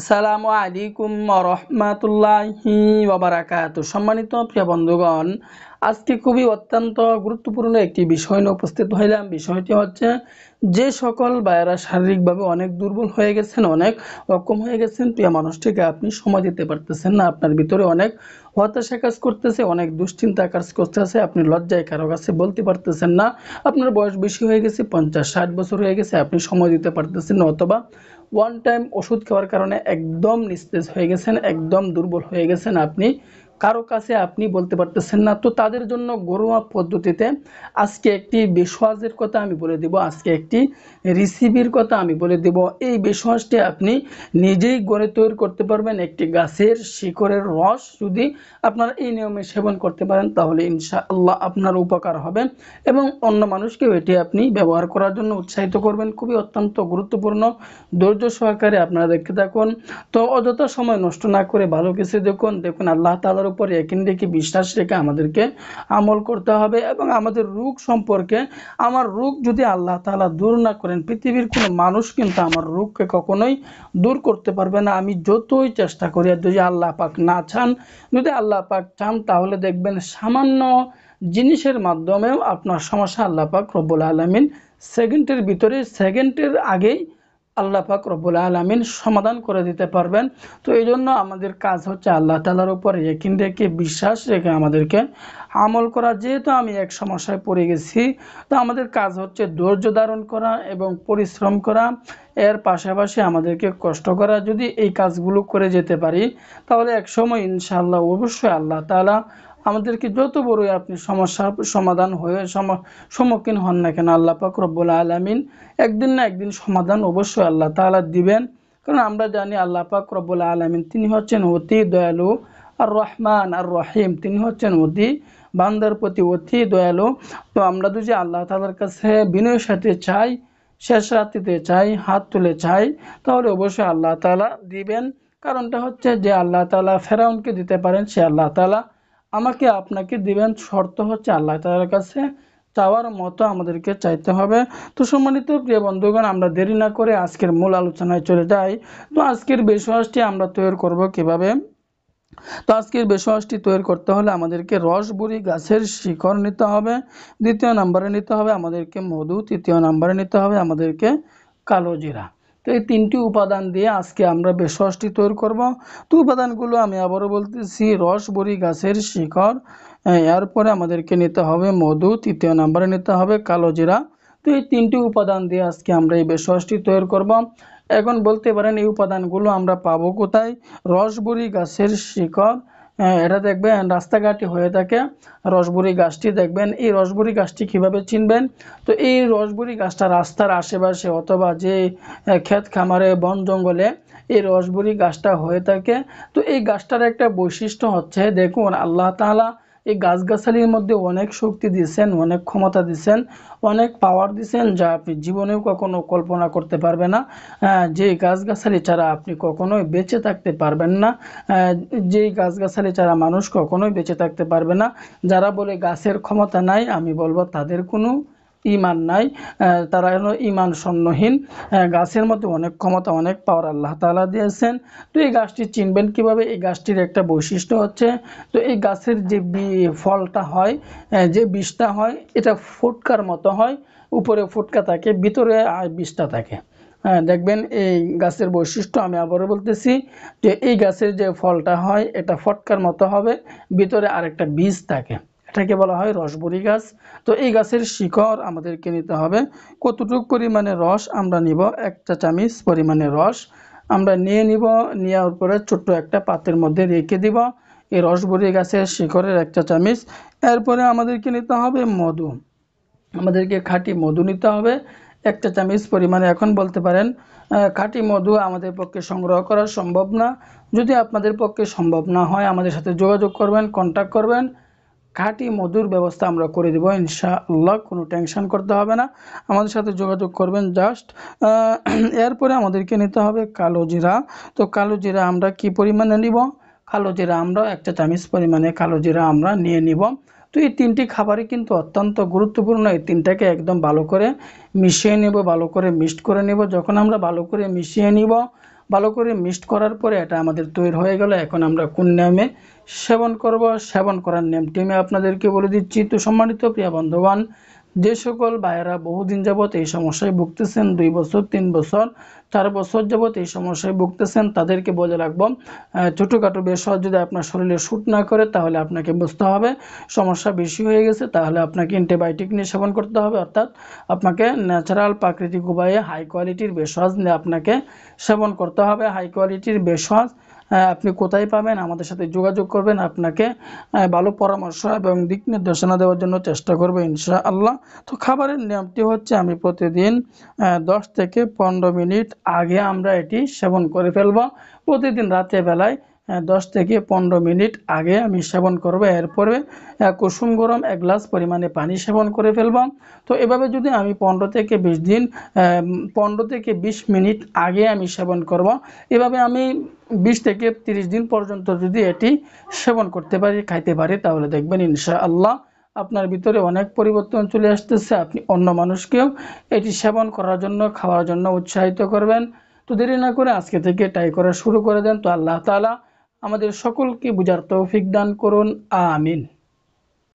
আসসালামু আলাইকুম ওয়া রাহমাতুল্লাহি ওয়া বারাকাতুহু। সম্মানিত প্রিয় বন্ধুগণ, আজকে খুবই অত্যন্ত গুরুত্বপূর্ণ একটি বিষয় নিয়ে উপস্থিত হইলাম। বিষয়টি হচ্ছে, যে সকল ভাইয়েরা শারীরিকভাবে অনেক দুর্বল হয়ে গেছেন, অনেক অক্ষম হয়ে গেছেন, প্রিয় মানুষটিকে আপনি সময় দিতে পারতেছেন না, আপনার ভিতরে অনেক হতাশা কাজ করতেছে, অনেক দুশ্চিন্তা কাজ করতেছে, আপনি লজ্জায় কারো কাছে বলতে পারতেছেন না, আপনার বয়স বেশি হয়ে গেছে, 50-60 বছর হয়ে গেছে, আপনি সময় দিতে পারতেছেন না, অথবা ওয়ান টাইম ওষুধ খাওয়ার কারণে একদম নিস্তেজ হয়ে গেছেন, একদম দুর্বল হয়ে গেছেন, আপনি কারো কাছে আপনি বলতে পারতেছেন না। তো তাদের জন্য ঘরোয়া পদ্ধতিতে আজকে একটি বেশওয়াজের কথা আমি বলে দেব, আজকে একটি রেসিপির কথা আমি বলে দেব। এই বেশওয়াজটি আপনি নিজেই ঘরে তৈরি করতে পারবেন। একটি গাছের শিকড়ের রস যদি আপনারা এই নিয়মে সেবন করতে পারেন, তাহলে ইনশাআল্লাহ আপনার উপকার হবে এবং অন্য মানুষকেও এটি আপনি ব্যবহার করার জন্য উৎসাহিত করবেন। খুবই অত্যন্ত গুরুত্বপূর্ণ, ধৈর্য সহকারে আপনারা দেখতে থাকুন। তো অযথা সময় নষ্ট না করে ভালো কিছু দেখুন আল্লাহ তাআলার উপর ইয়াকিন রেখে, বিশ্বাস রেখে আমাদেরকে আমল করতে হবে এবং আমাদের রোগ সম্পর্কে, আমার রোগ যদি আল্লাহ তাআলা দূর না করেন, পৃথিবীর কোনো মানুষ কিন্তু আমার রোগকে কখনোই দূর করতে পারবে না। আমি যতই চেষ্টা করি, আর যদি আল্লাহ পাক না চান, যদি আল্লাহ পাক চান, তাহলে দেখবেন সামান্য জিনিসের মাধ্যমেও আপনার সমস্যা আল্লাহ পাক রব্বুল আলামিন সেকেন্ডের ভিতরে, সেকেন্ডের আগেই আল্লাহ পাক রব্বুল আলামিন সমাধান করে দিতে পারবেন। তো এই জন্য আমাদের কাজ হচ্ছে আল্লাহ তাআলার উপর ইয়াকিন রেখে, বিশ্বাস রেখে আমাদেরকে আমল করা। যেহেতু আমি এক সমস্যায় পড়ে গেছি, তো আমাদের কাজ হচ্ছে ধৈর্য ধারণ করা এবং পরিশ্রম করা, এর পাশাপাশি আমাদেরকে কষ্ট করা। যদি এই কাজগুলো করে যেতে পারি, তাহলে একসময় ইনশাআল্লাহ অবশ্যই আল্লাহ তাআলা আমাদেরকে, যত বড়ই আপনি সমস্যার সমাধান হয়ে সম্মুখীন হন না কেন, আল্লাহ পাক রব্বুল আলামিন একদিন না একদিন সমাধান অবশ্যই আল্লাহ তাআলা দিবেন। কারণ আমরা জানি আল্লাহ পাক রব্বুল আলামিন তিনি হচ্ছেন অতি দয়ালু, আর রহমান আর রহিম, তিনি হচ্ছেন অতি বান্দার প্রতি অতি দয়ালু। তো আমরা যদি আল্লাহ তাআলার কাছে বিনয়ের সাথে চাই, শেষ রাত্রিতে চাই, হাত তুলে চাই, তাহলে অবশ্যই আল্লাহ তাআলা দিবেন। কারণটা হচ্ছে যে আল্লাহ তাআলা ফেরাউনকে দিতে পারেন, সে আল্লাহ তাআলা আমাকে আপনাকে দিবেন। শর্ত হচ্ছে আল্লাহ তাআলার কাছে চাওয়ার মতো আমাদেরকে চাইতে হবে। তো সম্মানিত প্রিয় বন্ধুগণ, আমরা দেরি না করে আজকের মূল আলোচনায় চলে যাই। তো আজকের বেশওয়াজটি আমরা তৈরি করব কিভাবে? তো আজকের বেশওয়াজটি তৈরি করতে হলে আমাদেরকে রসবুরি গাছের শিকড় নিতে হবে, দ্বিতীয় নম্বরে নিতে হবে আমাদেরকে মধু, তৃতীয় নম্বরে নিতে হবে আমাদেরকে কালো জিরা। তো এই তিনটি উপাদান দিয়ে আজকে আমরা বেশওয়াজটি তৈরি করব। তো উপাদানগুলো আমি আবারও বলতেছি, রসবুরি গাছের শিকড়, এরপরে আমাদেরকে নিতে হবে মধু, তৃতীয় নম্বরে নিতে হবে কালো জিরা। তো এই তিনটি উপাদান দিয়ে আজকে আমরা এই বেশওয়াজটি তৈরি করব। এখন বলতে পারেন এই উপাদানগুলো আমরা পাবো কোথায়? রসবুরি গাছের শিকড়, এটা দেখবেন রাস্তাঘাটে হয়ে থাকে। রসবুরি গাছটি দেখবেন, এই রসবুরি গাছটি কিভাবে চিনবেন? তো এই রসবুরি গাছটা রাস্তার আশেপাশে অথবা যে ক্ষেত খামারে, বন জঙ্গলে এই রসবুরি গাছটা হয়ে থাকে। তো এই গাছটার একটা বৈশিষ্ট্য হচ্ছে, দেখুন আল্লাহ তাআলা এই গাছগাছালির মধ্যে অনেক শক্তি দিয়েছেন, অনেক ক্ষমতা দিয়েছেন, অনেক পাওয়ার দিয়েছেন, যা আপনি জীবনেও কখনো কল্পনা করতে পারবে না। যে গাছগাছালি ছাড়া আপনি কখনোই বেঁচে থাকতে পারবেন না, যেই গাছগাছালি ছাড়া মানুষ কখনোই বেঁচে থাকতে পারবে না। যারা বলে গাছের ক্ষমতা নাই, আমি বলবো তাদের কোনো ইমান নাই, তারা হলো ইমান শূন্যহীন। গাছের মধ্যে অনেক ক্ষমতা, অনেক পাওয়ার আল্লাহ তাআলা দিয়েছেন। তো এই গাছটি চিনবেন কিভাবে? এই গাছটির একটা বৈশিষ্ট্য হচ্ছে, তো এই গাছের যে ফলটা হয়, যে বীজটা হয়, এটা ফুটকার মতো হয়, উপরে ফুটকা থাকে, ভিতরে বীজটা থাকে। দেখবেন এই গাছের বৈশিষ্ট্য, আমি আবারও বলতেছি, যে এই গাছের যে ফলটা হয় এটা ফটকার মতো হবে, ভিতরে আরেকটা বীজ থাকে, এটাকে বলা হয় রসবুরি গাছ। তো এই গাছের শিকড় আমাদেরকে নিতে হবে। কতটুকু পরিমাণে রস আমরা নিব? 1 চা চামচ পরিমাণে রস আমরা নিয়ে নিব। নেওয়ার পরে ছোট্ট একটা পাত্রের মধ্যে রেখে দিব এই রসবুরি গাছের শিকড়ের 1 চা চামচ। এরপরে আমাদেরকে নিতে হবে মধু, আমাদেরকে খাঁটি মধু নিতে হবে 1 চা চামচ পরিমাণে। এখন বলতে পারেন খাঁটি মধু আমাদের পক্ষে সংগ্রহ করা সম্ভব না। যদি আপনাদের পক্ষে সম্ভব না হয়, আমাদের সাথে যোগাযোগ করবেন, কন্ট্যাক্ট করবেন, খাঁটি মধুর ব্যবস্থা আমরা করে দেব ইনশাআল্লাহ। কোনো টেনশন করতে হবে না, আমাদের সাথে যোগাযোগ করবেন জাস্ট। এরপরে আমাদেরকে নিতে হবে কালো জিরা। তো কালো জিরা আমরা কি পরিমাণে নিব? কালো জিরা আমরা 1 চা চামচ পরিমাণে কালো জিরা আমরা নিয়ে নিব। তো এই তিনটি খাবারই কিন্তু অত্যন্ত গুরুত্বপূর্ণ। এই তিনটাকে একদম ভালো করে মিশিয়ে নেব, ভালো করে মিক্সড করে নেব। যখন আমরা ভালো করে মিশিয়ে নিব, ভালো করে মিক্সড করার পরে এটা আমাদের তৈরি হয়ে গেল। এখন আমরা কোন নিয়মে সেবন করব, সেবন করার নিয়মটি আমি আপনাদেরকে বলে দিচ্ছি। তো সম্মানিত প্রিয় বন্ধুগণ, যে সকল ভাইয়েরা বহুদিন যাবৎ এই সমস্যায় ভুগতেছেন, 2 বছর 3 বছর 4 বছর যাবৎ এই সমস্যায় ভুগতেছেন, তাদেরকে বলে রাখবো ছোটোখাটো ভেষজ যদি আপনার শরীরে শ্যুট না করে তাহলে আপনাকে বুঝতে হবে সমস্যা বেশি হয়ে গেছে, তাহলে আপনাকে অ্যান্টিবায়োটিক নিয়ে সেবন করতে হবে। অর্থাৎ আপনাকে ন্যাচারাল প্রাকৃতিক উপায়ে হাই কোয়ালিটির ভেষজ নিয়ে আপনাকে সেবন করতে হবে। হাই কোয়ালিটির ভেষজ আপনি কোথায় পাবেন? আমাদের সাথে যোগাযোগ করবেন, আপনাকে ভালো পরামর্শ এবং দিক নির্দেশনা দেওয়ার জন্য চেষ্টা করবো ইনশাআল্লাহ। তো খাবারের নিয়মটি হচ্ছে আমি প্রতিদিন 10 থেকে 15 মিনিট আগে আমরা এটি সেবন করে ফেলবো। প্রতিদিন রাতের বেলায় 10 থেকে 15 মিনিট আগে আমি সেবন করব। এরপরে কুসুম গরম 1 গ্লাস পরিমাণে পানি সেবন করে ফেলব। তো এভাবে যদি আমি 15 থেকে 20 দিন 15 থেকে 20 মিনিট আগে আমি সেবন করব, এভাবে আমি 20 থেকে 30 দিন পর্যন্ত যদি এটি সেবন করতে পারি, খাইতে পারি, তাহলে দেখবেন ইনশাআল্লাহ আপনার ভিতরে অনেক পরিবর্তন চলে আসতেছে। আপনি অন্য মানুষকেও এটি সেবন করার জন্য, খাওয়ার জন্য উৎসাহিত করবেন। তো দেরি না করে আজকে থেকে ট্রাই করা শুরু করে দেন। তো আল্লাহ তাআলা আমাদের সকলকে বুঝার তৌফিক দান করুন, আমিন।